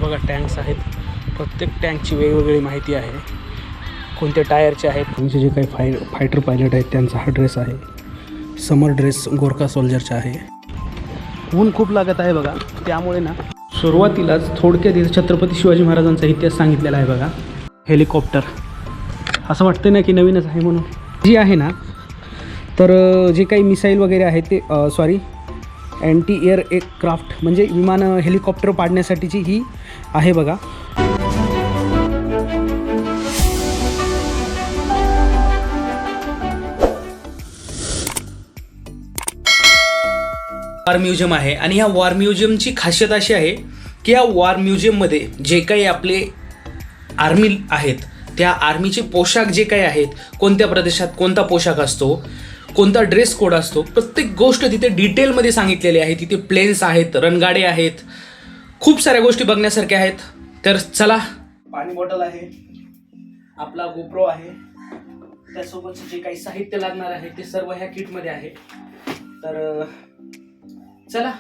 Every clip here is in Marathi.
बघा टँक्स आहेत. प्रत्येक टँकची वेगवेगळी माहिती आहे. कोणते टायरचे आहेत. तुमचे जे काही फायटर पायलट आहेत त्यांचा हा ड्रेस आहे. समर ड्रेस गोरखा सोल्जरचा आहे. ऊन खूप लागत आहे बघा, त्यामुळे ना सुरुवातीलाच थोडक्यात छत्रपती शिवाजी महाराजांचा इतिहास सांगितलेला आहे बघा. हेलिकॉप्टर असं वाटतं ना की नवीनच आहे म्हणून. जी आहे ना, तर जे काही मिसाईल वगैरे आहे ते अँटी एअर एअरक्राफ्ट म्हणजे विमान हेलिकॉप्टर पाडण्यासाठीची ही आहे बघा. वॉर म्युझियम आहे आणि ह्या वॉर म्युझियमची खासियत अशी आहे की या वॉर म्युझियममध्ये जे काही आपले आर्मी आहेत त्या आर्मीचे पोशाख जे काही आहेत, कोणत्या प्रदेशात कोणता पोशाख असतो, कोणता ड्रेस कोड असतो, प्रत्येक गोष्ट तिथे डिटेलमध्ये सांगितलेली आहे. तिथे प्लेन्स आहेत, रणगाडे आहेत, खूप साऱ्या गोष्टी बघण्यासारख्या आहेत. तर चला, पाणी बॉटल आहे, आपला गोप्रो आहे, त्यासोबत जे काही साहित्य लागणार आहे ते सर्व ह्या किटमध्ये आहे. तर चला.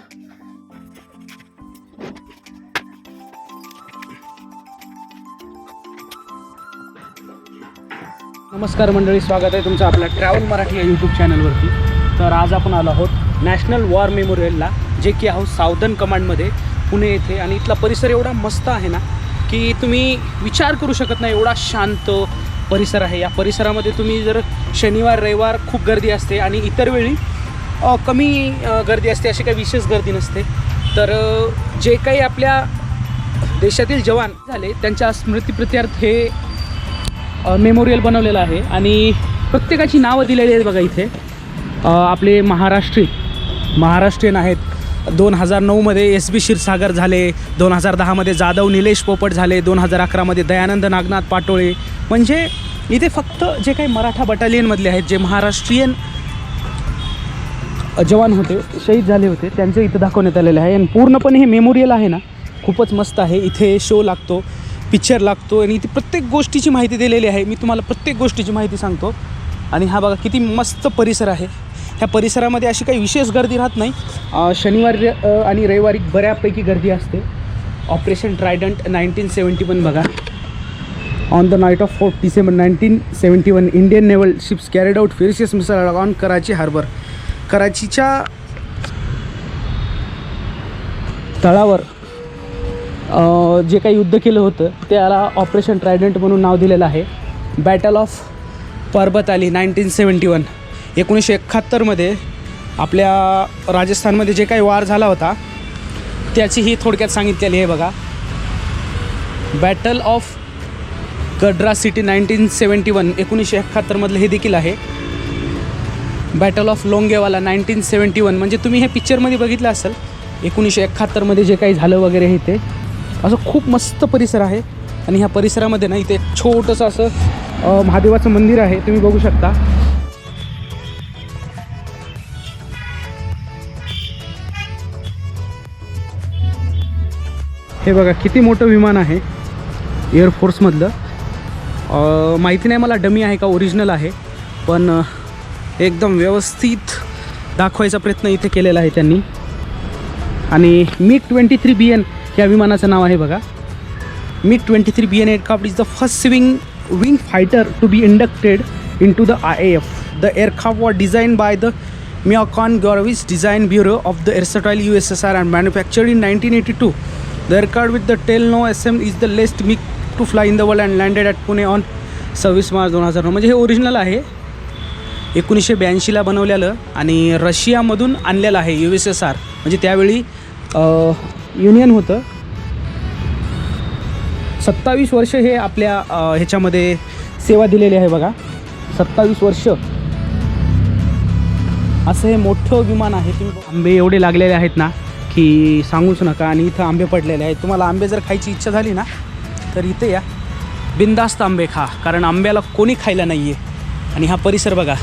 नमस्कार मंडळी, स्वागत आहे तुमचं आपल्या ट्रॅव्हल मराठी या यूट्यूब चॅनलवरती. तर आज आपण आलो आहोत नॅशनल वॉर मेमोरियलला, जे की आहोत साऊदर्न कमांडमध्ये पुणे येथे. आणि इथला परिसर एवढा मस्त आहे ना की तुम्ही विचार करू शकत नाही, एवढा शांत परिसर आहे. या परिसरामध्ये तुम्ही जर शनिवार रविवार खूप गर्दी असते आणि इतर वेळी कमी गर्दी असते, अशी काही विशेष गर्दी नसते. तर जे काही आपल्या देशातील जवान झाले त्यांच्या स्मृतिप्रित्यर्थ हे मेमोरियल बनवलेलं आहे आणि प्रत्येकाची नावं दिलेली आहेत बघा. इथे आपले महाराष्ट्रीयन आहेत. 2009मध्ये SB क्षीरसागर झाले, 2010मध्ये जाधव निलेश पोपट झाले, 2011मध्ये दयानंद नागनाथ पाटोळे. म्हणजे इथे फक्त जे काही मराठा बटालियनमधले आहेत, जे महाराष्ट्रीयन जवान होते, शहीद झाले होते, त्यांचं इथं दाखवण्यात आलेलं आहे. आणि पूर्णपणे हे मेमोरियल आहे ना खूपच मस्त आहे. इथे शो लागतो, पिक्चर लागतो आणि इथे प्रत्येक गोष्टीची माहिती दिलेली आहे. मी तुम्हाला प्रत्येक गोष्टीची माहिती सांगतो. आणि हा बघा किती मस्त परिसर आहे. ह्या परिसरामध्ये अशी काही विशेष गर्दी राहत नाही. शनिवारी आणि रविवारी बऱ्यापैकी गर्दी असते. ऑपरेशन ट्रायडंट 1971 बघा. On the night of 4 December 1971 Indian naval ships carried out ferocious missile on Karachi harbour. कराचीच्या तळावर जे काही युद्ध केलं होतं त्याला ऑपरेशन ट्रायडंट म्हणून नाव दिलेलं आहे. बॅटल ऑफ परबत आली 1971. 1971मध्ये आपल्या राजस्थानमध्ये जे काही वार झाला होता त्याची ही थोडक्यात सांगितलेली आहे बघा. बॅटल ऑफ गड्रा सिटी 1971 1971मधलं हे देखील आहे. बॅटल ऑफ लोंगेवाला 1971 म्हणजे तुम्ही हे पिक्चरमध्ये बघितलं असेल. 1971मध्ये जे काही झालं वगैरे हे ते असं खूप मस्त परिसर आहे. आणि ह्या परिसरामध्ये ना इथे छोटंसं असं महादेवाचं मंदिर आहे, तुम्ही बघू शकता. हे बघा किती मोठं विमान आहे एअरफोर्समधलं. माहिती नाही मला डमी आहे का ओरिजिनल आहे, पण एकदम व्यवस्थित दाखवायचा प्रयत्न इथे केलेला आहे त्यांनी. आणि MiG-23BN या विमानाचं नाव आहे बघा. MiG-23BN aircraft is the first wing fighter to be inducted in to the IAF. The aircraft was design by the Mikoyan Gurevich design bureau of the erstwhile USSR and manufactured in 1982. The aircraft with the tail no SM is the last MiG to fly in the world and landed at Pune on 26 March 2009. म्हणजे हे ओरिजिनल आहे. 1982ला बनवलेलं आणि रशियामधून आणलेलं आहे. USSR म्हणजे त्यावेळी युनियन होतं. 27 वर्ष हे आपल्या ह्याच्यामध्ये सेवा दिलेली आहे बघा. 27 वर्ष असं हे मोठं विमान आहे. तुम्ही आंबे एवढे लागलेले आहेत ना की सांगूच नका. आणि इथं आंबे पडलेले आहेत. तुम्हाला आंबे जर खायची इच्छा झाली ना तर इथे या, बिंदास्त आंबे खा, कारण आंब्याला कोणी खायला नाही आहे. आणि हा परिसर बघा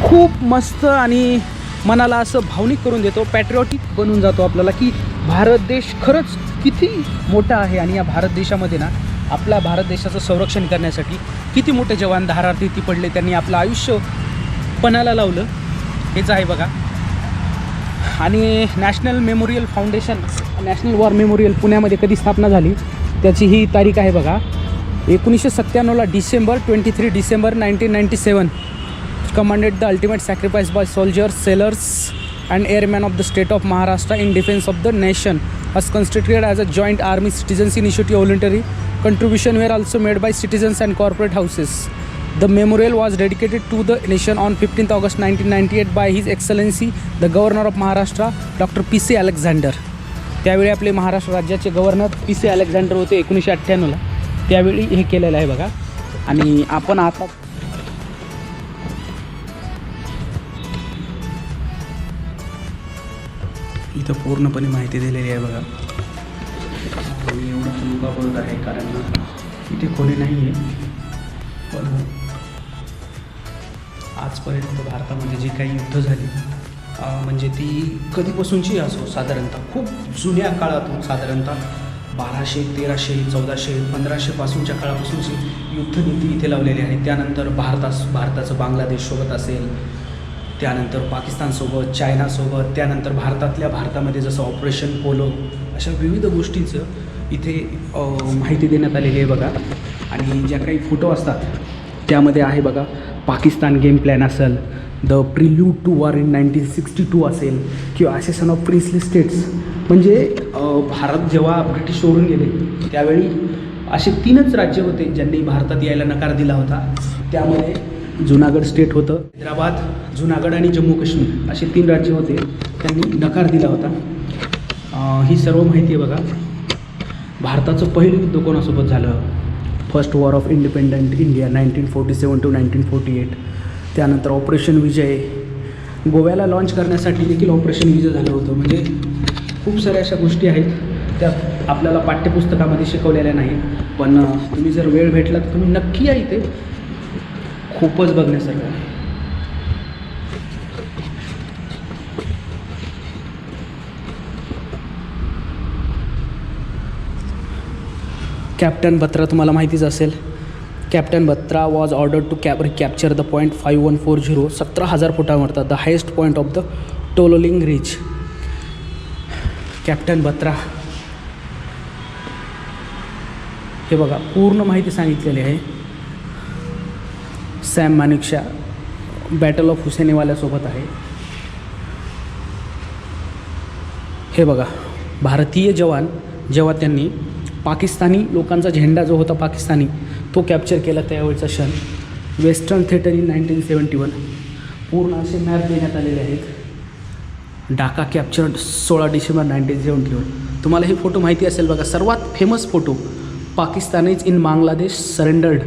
खूप मस्त आणि मनाला असं भावनिक करून देतो, पॅट्रिऑटिक बनून जातो आपल्याला की भारत देश खरंच किती मोठा आहे. आणि या भारत देशामध्ये ना आपल्या भारत देशाचं संरक्षण करण्यासाठी किती मोठे जवान धारातीर्थी पडले, त्यांनी आपलं आयुष्य पणाला लावलं. हेच आहे बघा. आणि national memorial foundation, national war memorial पुण्यामध्ये कधी स्थापना झाली त्याची ही तारीख आहे बघा. 1997ला December 23 December 1997 commanded the ultimate sacrifice by soldiers, sailors and airmen of the state of Maharashtra in defense of the nation. Was constituted as a joint army citizens initiative. Voluntary contribution were also made by citizens and corporate houses. The memorial was dedicated to the nation on 15th August 1998 by His Excellency the Governor of Maharashtra Dr. P.C. Alexander. त्यावेळी आपले महाराष्ट्र राज्याचे गव्हर्नर P.C. Alexander होते 1998ला. त्यावेळी हे केलेलं आहे बघा. आणि आपण आता इथं पूर्णपणे माहिती दिलेली आहे बघा. मी एवढं तुमका बोलत आहे कारण इथे कोणी नाही आहे, पण आजपर्यंत भारतामध्ये जी काही युद्ध झाली म्हणजे ती कधीपासूनची असो, साधारणतः खूप जुन्या काळातून, साधारणतः 1200, 1300, 1400, 1500पासूनच्या काळापासूनची युद्धनीती इथे लावलेली आहे. त्यानंतर भारताचं बांगलादेशसोबत असेल, त्यानंतर पाकिस्तानसोबत, चायनासोबत, त्यानंतर भारतामध्ये जसं ऑपरेशन पोलो, अशा विविध गोष्टींचं इथे माहिती देण्यात आलेली आहे बघा. आणि ज्या काही फोटो असतात त्यामध्ये आहे बघा, पाकिस्तान गेम प्लॅन असेल, the prelude to war in 1962 असेल, किंवा ॲसेसन ऑफ प्रिन्सली स्टेट्स. म्हणजे भारत जेव्हा ब्रिटिश सोडून गेले त्यावेळी असे 3च राज्य होते ज्यांनी भारतात यायला नकार दिला होता. त्यामध्ये जुनागड स्टेट होतं, हैदराबाद, जुनागड आणि जम्मू काश्मीर असे 3 राज्य होते, त्यांनी नकार दिला होता. ही सर्व माहिती आहे बघा. भारताचं पहिलं युद्ध कोणासोबत झालं? First war of independent India 1947 to 1948. त्यानंतर ऑपरेशन विजय, गोव्याला लॉन्च करण्यासाठी देखील ऑपरेशन विजय झालं होतं. म्हणजे खूप साऱ्या अशा गोष्टी आहेत त्या आपल्याला पाठ्यपुस्तकामध्ये शिकवलेल्या नाहीत, पण तुम्ही जर वेळ भेटला तर तुम्ही नक्की या इथे, खूपच बघण्यासारखं आहे. कॅप्टन बत्रा तुम्हाला माहितीच असेल. Captain Batra was ordered to capture the point 5140, 17,000 फुटावरता, the highest point of the Tololing ridge. Captain Batra हे बघा पूर्ण माहिती सांगितलेली आहे. सॅम मानेकशॉ बॅटल ऑफ हुसेनीवाल्यासोबत आहे. हे बघा, भारतीय जवान जेव्हा त्यांनी पाकिस्तानी लोकांचा झेंडा जो होता पाकिस्तानी तो कॅप्चर केला त्यावेळचा क्षण. वेस्टर्न थिएटर इन 1971 पूर्ण असे मॅप देण्यात आलेले आहेत. Dhaka captured 16 December 1971. तुम्हाला हे फोटो माहिती असेल बघा. सर्वात famous photo, Pakistanis in Bangladesh surrendered,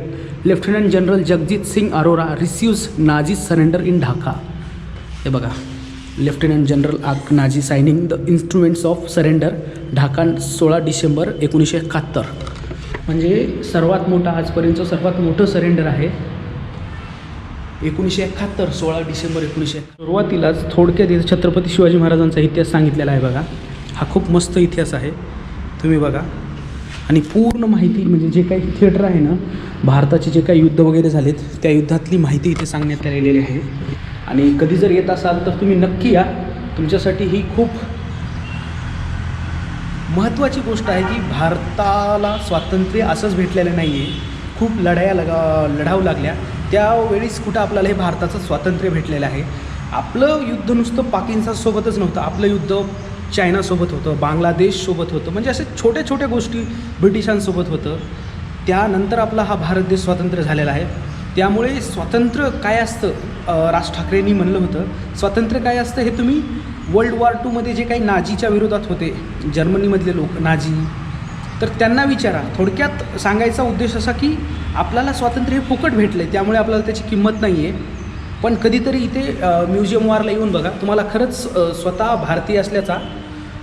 lieutenant general Jagjit Singh Aurora receives Niazi surrender in Dhaka. हे बघा, lieutenant general Niazi signing the instruments of surrender, Dhaka 16 December 1971. म्हणजे सर्वात मोठा, आजपर्यंत सर्वात मोठं सरेंडर आहे 1971, 16 डिसेंबर 1971. सुरुवातीलाच थोडक्यात इथं छत्रपती शिवाजी महाराजांचा इतिहास सांगितलेला आहे बघा. हा खूप मस्त इतिहास आहे, तुम्ही बघा. आणि पूर्ण माहिती म्हणजे जे काही थिएटर आहे ना, भारताचे जे काही युद्ध वगैरे झालेत त्या युद्धातली माहिती इथे सांगण्यात आलेली आहे. आणि कधी जर येत असाल तर तुम्ही नक्की या. तुमच्यासाठी ही खूप महत्त्वाची गोष्ट आहे की भारताला स्वातंत्र्य असंच भेटलेलं नाही आहे. खूप लढावं लागल्या त्यावेळीच कुठं आपल्याला हे भारताचं स्वातंत्र्य भेटलेलं आहे. आपलं युद्ध नुसतं पाकिस्तानसोबतच नव्हतं, आपलं युद्ध चायनासोबत होतं, बांगलादेशसोबत होतं. म्हणजे असे छोट्या छोट्या गोष्टी ब्रिटिशांसोबत होतं. त्यानंतर आपला हा भारत देश स्वातंत्र्य झालेला आहे. त्यामुळे स्वातंत्र्य काय असतं, राज ठाकरेंनी म्हणलं होतं स्वातंत्र्य काय असतं हे तुम्ही वर्ल्ड वॉर 2 मध्ये जे काही नाझीच्या विरोधात होते जर्मनीमधले लोक नाझी, तर त्यांना विचारा. थोडक्यात सांगायचा उद्देश असा की आपल्याला स्वातंत्र्य हे फुकट भेटलं आहे, त्यामुळे आपल्याला त्याची किंमत नाही आहे. पण कधीतरी इथे म्युझियम वॉरला येऊन बघा, तुम्हाला खरंच स्वतः भारतीय असल्याचा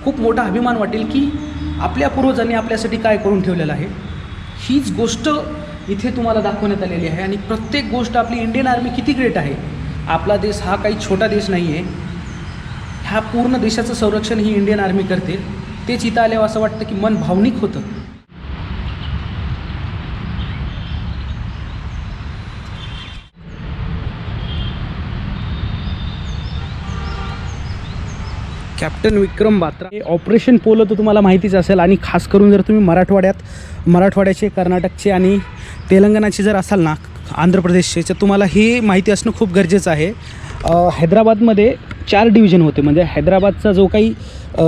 खूप मोठा अभिमान वाटेल की आपल्या पूर्वजांनी आपल्यासाठी काय करून ठेवलेलं आहे. हीच गोष्ट इथे तुम्हाला दाखवण्यात आलेली आहे. आणि प्रत्येक गोष्ट, आपली इंडियन आर्मी किती ग्रेट आहे. आपला देश हा काही छोटा देश नाही आहे. ह्या पूर्ण देशाचं संरक्षण ही इंडियन आर्मी करते. तेच इथं आल्यावर असं वाटतं की मन भावनिक होतं. कॅप्टन विक्रम बात्रा. हे ऑपरेशन पोलो तर तुम्हाला माहितीच असेल आणि खास करून जर तुम्ही मराठवाड्याचे, कर्नाटकचे आणि तेलंगणाचे जर असाल ना, आंध्र प्रदेशचे, तर तुम्हाला हे माहिती असणं खूप गरजेचं आहे. हैदराबादमध्ये 4 डिव्हिजन होते. म्हणजे हैदराबादचा जो काही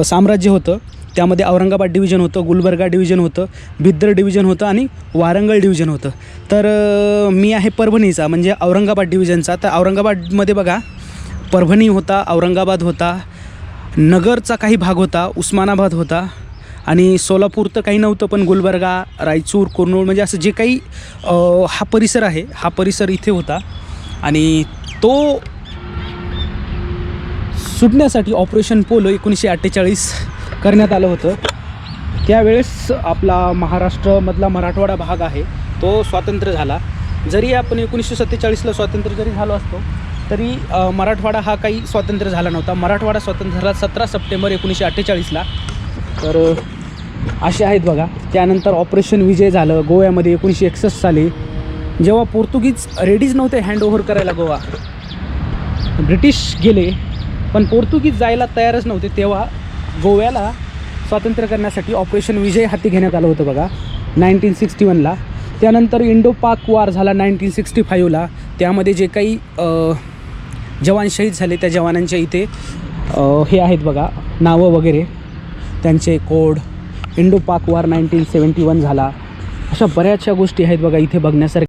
साम्राज्य होतं त्यामध्ये औरंगाबाद डिव्हिजन होतं, गुलबर्गा डिव्हिजन होतं, बिद्दर डिव्हिजन होतं आणि वारंगळ डिव्हिजन होतं. तर मी आहे परभणीचा, म्हणजे औरंगाबाद डिव्हिजनचा. तर औरंगाबादमध्ये बघा, परभणी होता, औरंगाबाद होता, नगरचा काही भाग होता, उस्मानाबाद होता आणि सोलापूर तर काही नव्हतं, पण गुलबर्गा, रायचूर, कुर्नूल म्हणजे असं जे काही हा परिसर आहे, हा परिसर इथे होता. आणि तो सुटण्यासाठी ऑपरेशन पोलो 1948 करण्यात आलं होतं. त्यावेळेस आपला महाराष्ट्रामधला मराठवाडा भाग आहे तो स्वातंत्र्य झाला. जरी आपण 1947ला स्वातंत्र्य जरी झालो असतो तरी मराठवाडा हा काही स्वातंत्र्य झाला नव्हता. मराठवाडा स्वातंत्र्य झाला 17 सप्टेंबर 1948ला. तर असे आहेत बघा. त्यानंतर ऑपरेशन विजय झालं गोव्यामध्ये 1961 साली, जेव्हा पोर्तुगीज रेडीच नव्हते हँड ओव्हर करायला गोवा. ब्रिटिश गेले पण पोर्तुगीज जायला तयारच नव्हते, तेव्हा गोव्याला स्वातंत्र्य करण्यासाठी ऑपरेशन विजय हाती घेण्यात आलं होतं बघा 1961ला. त्यानंतर इंडो पाक वार झाला 1965ला. त्यामध्ये जे काही जवान शहीद झाले त्या जवानांच्या इथे हे आहेत बघा नावं वगैरे, त्यांचे कोड. इंडो पाक वार 1971 झाला. अशा बऱ्याचशा गोष्टी आहेत बघा इथे बघण्यासारख्या.